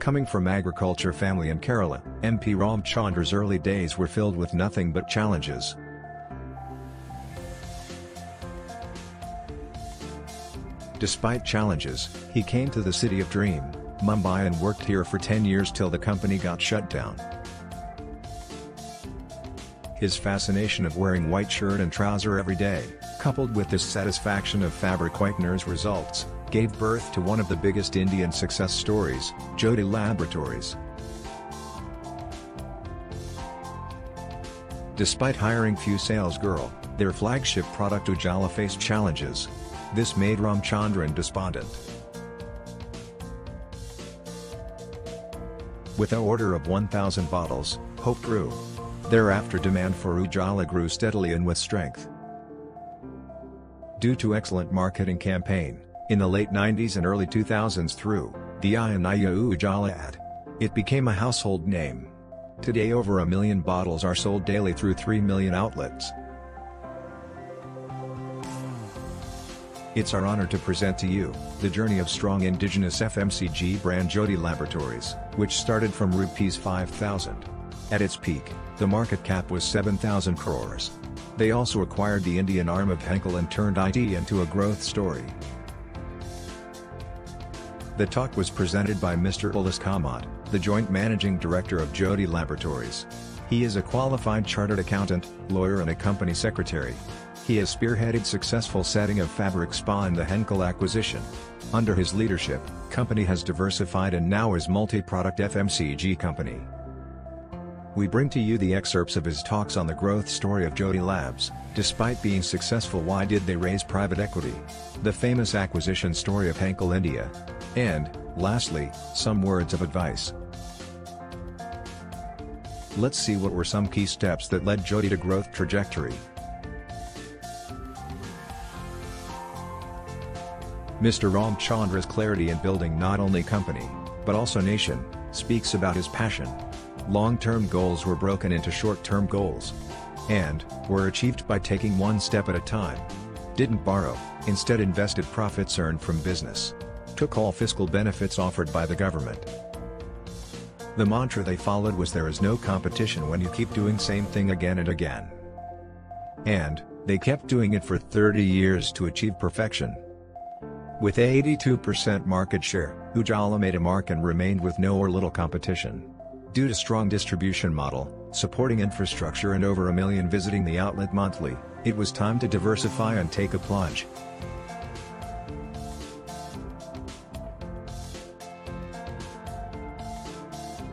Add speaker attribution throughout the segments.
Speaker 1: Coming from agriculture family in Kerala, MP Ramchandra's early days were filled with nothing but challenges. Despite challenges, he came to the city of dream, Mumbai, and worked here for 10 years till the company got shut down. His fascination of wearing white shirt and trouser every day, coupled with dissatisfaction of fabric whitener's results, gave birth to one of the biggest Indian success stories, Jody Laboratories. Despite hiring few salesgirls, their flagship product Ujjala faced challenges. This made Ramchandran despondent. With an order of 1,000 bottles, hope grew. Thereafter demand for Ujjala grew steadily and with strength. Due to excellent marketing campaign, in the late 90s and early 2000s through the Ayaniya Ujjala ad, it became a household name. Today over 1 million bottles are sold daily through 3 million outlets. It's our honor to present to you the journey of strong indigenous FMCG brand Jyothy Laboratories, which started from Rs 5,000. At its peak, the market cap was 7,000 crores. They also acquired the Indian arm of Hankel and turned IT into a growth story. The talk was presented by Mr. Ullas Kamath, the Joint Managing Director of Jyothy Laboratories. He is a qualified chartered accountant, lawyer and a company secretary. He has spearheaded successful setting of fabric spa and the Hankel acquisition. Under his leadership, company has diversified and now is multi-product FMCG company. We bring to you the excerpts of his talks on the growth story of Jody Labs. Despite being successful, why did they raise private equity? The famous acquisition story of Hankel India. And, lastly, some words of advice. Let's see what were some key steps that led Jody to growth trajectory. Mr. Ramchandra's clarity in building not only company, but also nation, speaks about his passion. Long-term goals were broken into short-term goals. And, were achieved by taking one step at a time. Didn't borrow, instead invested profits earned from business. Took all fiscal benefits offered by the government. The mantra they followed was there is no competition when you keep doing same thing again and again. And, they kept doing it for 30 years to achieve perfection. With 82% market share, Ujjala made a mark and remained with no or little competition. Due to strong distribution model, supporting infrastructure and over 1 million visiting the outlet monthly, it was time to diversify and take a plunge.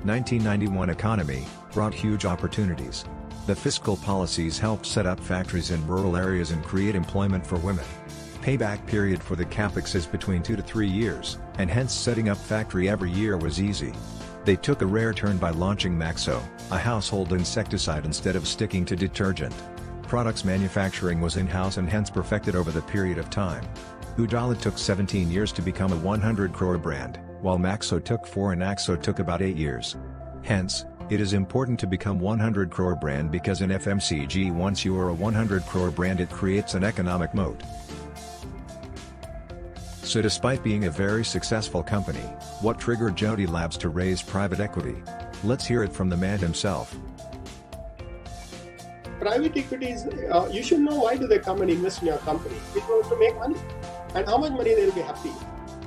Speaker 1: The 1991 economy brought huge opportunities. The fiscal policies helped set up factories in rural areas and create employment for women. Payback period for the capex is between 2 to 3 years, and hence setting up factory every year was easy. They took a rare turn by launching Maxo, a household insecticide instead of sticking to detergent. Products manufacturing was in-house and hence perfected over the period of time. Ujjala took 17 years to become a 100 crore brand, while Maxo took 4 and Axo took about 8 years. Hence, it is important to become 100 crore brand because in FMCG once you are a 100 crore brand it creates an economic moat. So despite being a very successful company, what triggered Jody Labs to raise private equity? Let's hear it from the man himself.
Speaker 2: Private equities, you should know why do they come and invest in your company. It's going to make money. And how much money they'll be happy.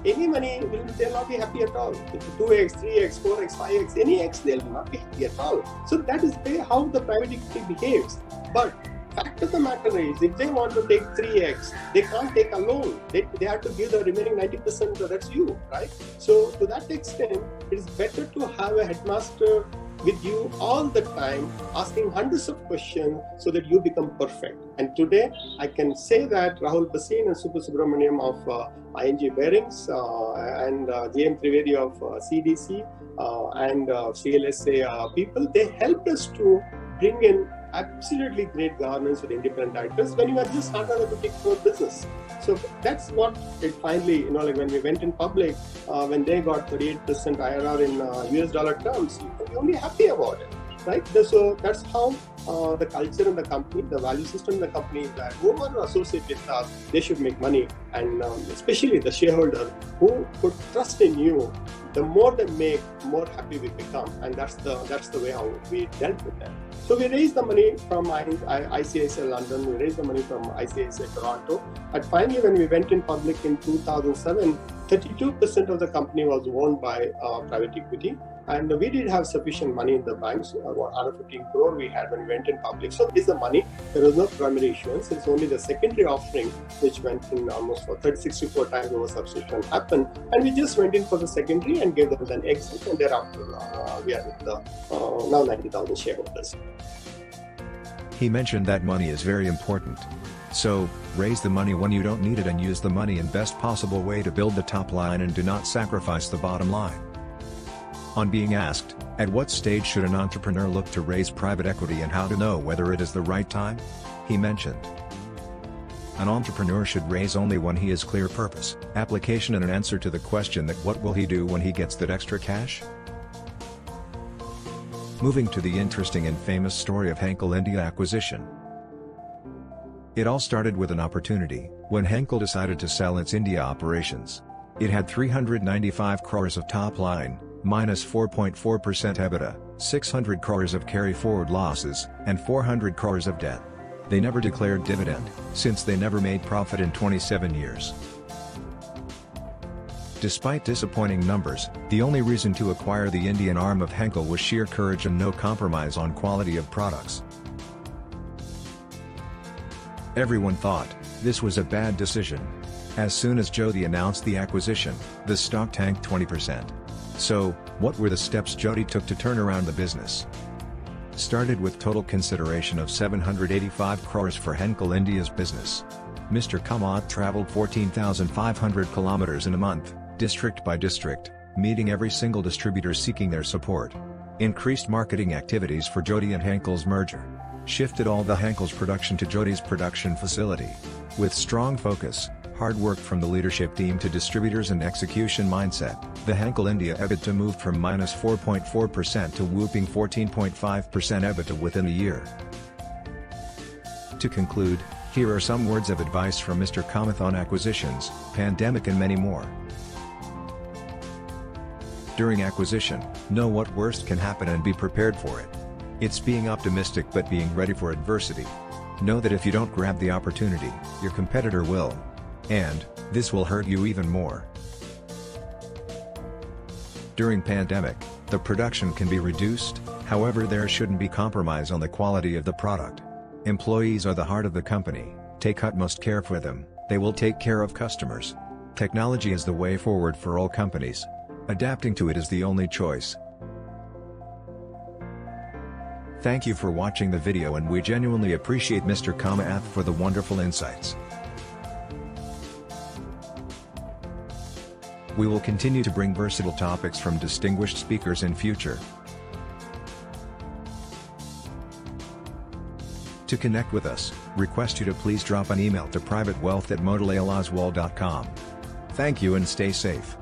Speaker 2: Any money, they'll not be happy at all. If 2x, 3x, 4x, 5x, any x, they'll not be happy at all. So that is how the private equity behaves. But fact of the matter is, if they want to take 3x, they can't take a loan. They have to give the remaining 90%, that's you, right? So to that extent, it is better to have a headmaster with you all the time, asking hundreds of questions so that you become perfect. And today, I can say that Rahul Basin and Super Subramaniam of ING Bearings and JM Trivedi of CDC and CLSA people, they helped us to bring in absolutely great governance with independent directors when you are just under a boutique business. So that's what it finally, like when we went in public, when they got 38% IRR in US dollar terms, you can be only happy about it. right? So that's how the culture in the company, the value system in the company is that whoever associates with us, they should make money. And especially the shareholder who put trust in you, the more they make, more happy we become. And that's the way how we dealt with them. So we raised the money from ICICI London, we raised the money from ICICI Toronto. And finally, when we went in public in 2007, 32% of the company was owned by private equity. And we did have sufficient money in the banks, about 115 crore we had when we went in public. So this is the money. There was no primary issuance. It's only the secondary offering, which went in almost for 64 times oversubscription happened. And we just went in for the secondary and gave them an exit. And thereafter, we are with the now 90,000 shareholders.
Speaker 1: He mentioned that money is very important. So, raise the money when you don't need it and use the money in best possible way to build the top line and do not sacrifice the bottom line. On being asked, at what stage should an entrepreneur look to raise private equity and how to know whether it is the right time? He mentioned, an entrepreneur should raise only when he has clear purpose, application and an answer to the question that what will he do when he gets that extra cash? Moving to the interesting and famous story of Hankel India acquisition. It all started with an opportunity, when Hankel decided to sell its India operations. It had 395 crores of top line, minus 4.4% EBITDA, 600 crores of carry-forward losses, and 400 crores of debt. They never declared dividend, since they never made profit in 27 years. Despite disappointing numbers, the only reason to acquire the Indian arm of Hankel was sheer courage and no compromise on quality of products. Everyone thought this was a bad decision. As soon as Jody announced the acquisition, the stock tanked 20%. So, what were the steps Jody took to turn around the business? Started with total consideration of 785 crores for Hankel India's business. Mr. Kamath traveled 14,500 kilometers in a month, district by district, meeting every single distributor seeking their support. Increased marketing activities for Jody and Hankel's merger. Shifted all the Hankel's production to Jody's production facility. With strong focus, hard work from the leadership team to distributors and execution mindset, the Hankel India EBITDA moved from minus 4.4% to whooping 14.5% EBITDA within a year. To conclude, here are some words of advice from Mr. Kamath on acquisitions, pandemic and many more. During acquisition, know what worst can happen and be prepared for it. It's being optimistic but being ready for adversity. Know that if you don't grab the opportunity, your competitor will. And, this will hurt you even more. During pandemic, the production can be reduced, however there shouldn't be compromise on the quality of the product. Employees are the heart of the company, take utmost care for them, they will take care of customers. Technology is the way forward for all companies. Adapting to it is the only choice. Thank you for watching the video and we genuinely appreciate Mr. Kamath for the wonderful insights. We will continue to bring versatile topics from distinguished speakers in future. To connect with us, request you to please drop an email to privatewealth@motilaloswal.com. Thank you and stay safe.